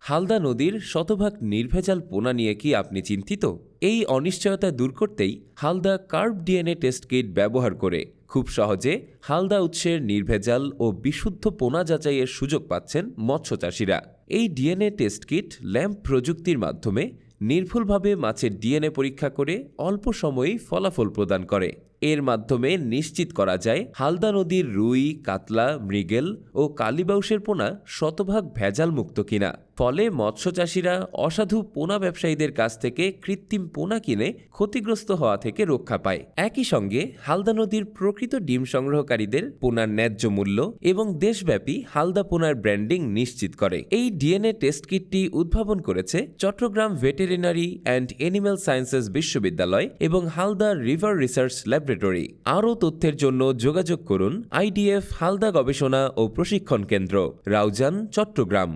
হালদা নদীর শতভাগ নির্ভেজাল পোনা নিয়ে কি আপনি চিন্তিত? এই অনিশ্চয়তা দূর করতেই Halda carb DNA test kit ব্যবহার করে খুব সহজে হালদা উৎসের নির্ভেজাল ও বিশুদ্ধ পোনা যাচাইয়ের সুযোগ পাচ্ছেন মৎস্যচাষীরা। এই ডিএনএ টেস্ট কিট ল্যাম্প প্রযুক্তির মাধ্যমে নির্ভুলভাবে মাছের ডিএনএ পরীক্ষা করে অল্প সময়েই ফলাফল প্রদান করে। এর মাধ্যমে নিশ্চিত করা যায় হালদা নদীর রুই, কাতলা, মৃগেল ও কালীবাউসের পোনা শতভাগ ভেজাল মুক্ত কিনা। ফলে মৎস্যচাষীরা অসাধু পোনা ব্যবসায়ীদের কাছ থেকে কৃত্রিম পোনা কিনে ক্ষতিগ্রস্ত হওয়া থেকে রক্ষা পায়। একই সঙ্গে হালদা নদীর প্রকৃত ডিম সংগ্রহকারীদের পোনার ন্যায্য মূল্য এবং দেশব্যাপী হালদা পোনার ব্র্যান্ডিং নিশ্চিত করে। এই ডিএনএ টেস্ট কিটটি উদ্ভাবন করেছে Chattogram veterinary and animal sciences বিশ্ববিদ্যালয় এবং হালদা রিভার রিসার্চ ল্যাবরেটরি। আরও তথ্যের জন্য যোগাযোগ করুন আইডিএফ হালদা গবেষণা ও প্রশিক্ষণ কেন্দ্র, রাউজান, চট্টগ্রাম।